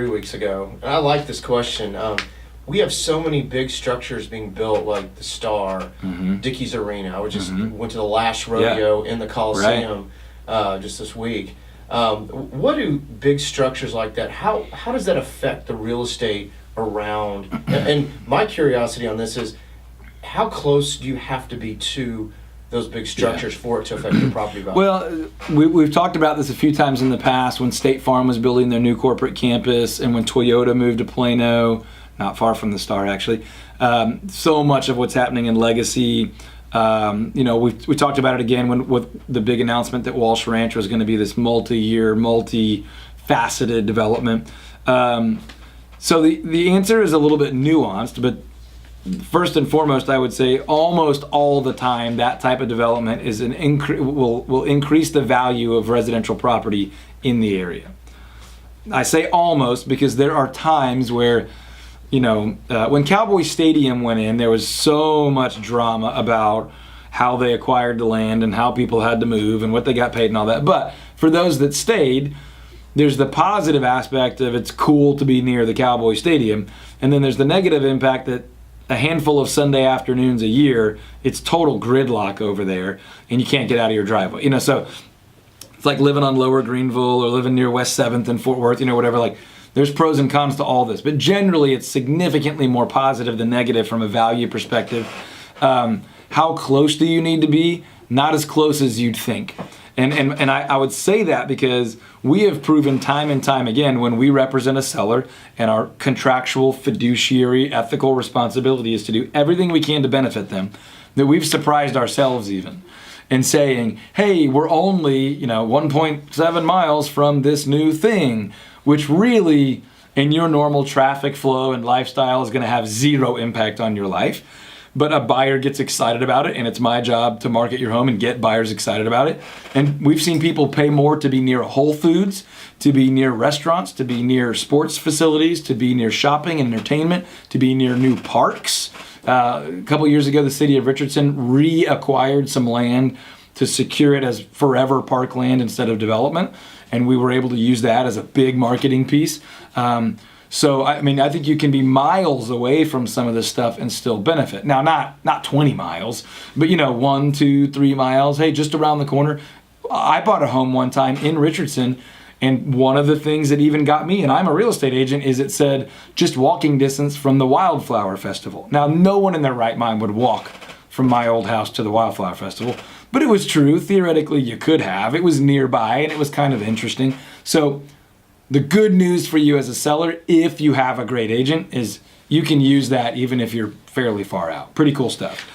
3 weeks ago, and I like this question. We have so many big structures being built, like the Star, Dickies Arena. I just went to the last rodeo in the Coliseum just this week. What do big structures like that, how does that affect the real estate around? And my curiosity on this is, how close do you have to be to those big structures for it to affect your property value? Well, we've talked about this a few times in the past, when State Farm was building their new corporate campus and when Toyota moved to Plano, not far from the Star actually. So much of what's happening in Legacy, we talked about it again with the big announcement that Walsh Ranch was going to be this multi-year, multi-faceted development. So the answer is a little bit nuanced, but first and foremost, I would say almost all the time that type of development is will increase the value of residential property in the area. I say almost because there are times where, when Cowboy Stadium went in, there was so much drama about how they acquired the land and how people had to move and what they got paid and all that. But for those that stayed, there's the positive aspect of it's cool to be near the Cowboy Stadium, and then there's the negative impact that a handful of Sunday afternoons a year, it's total gridlock over there, and you can't get out of your driveway. So it's like living on Lower Greenville or living near West 7th and Fort Worth, whatever. Like, there's pros and cons to all this, but generally it's significantly more positive than negative from a value perspective. How close do you need to be? Not as close as you'd think. And I would say that because we have proven time and time again, when we represent a seller and our contractual, fiduciary, ethical responsibility is to do everything we can to benefit them, that we've surprised ourselves even in saying, hey, we're only 1.7 miles from this new thing, which really in your normal traffic flow and lifestyle is going to have zero impact on your life. But a buyer gets excited about it, and it's my job to market your home and get buyers excited about it. And we've seen people pay more to be near Whole Foods, to be near restaurants, to be near sports facilities, to be near shopping and entertainment, to be near new parks. A couple years ago, the city of Richardson reacquired some land to secure it as forever parkland instead of development, and we were able to use that as a big marketing piece. So, I think you can be miles away from some of this stuff and still benefit. Now, not 20 miles, but 1, 2, 3 miles. Hey, just around the corner. I bought a home one time in Richardson, and one of the things that even got me, and I'm a real estate agent, is it said just walking distance from the Wildflower Festival. Now, no one in their right mind would walk from my old house to the Wildflower Festival, but it was true. Theoretically, you could have. It was nearby, and it was kind of interesting. So, the good news for you as a seller, if you have a great agent, is you can use that even if you're fairly far out. Pretty cool stuff.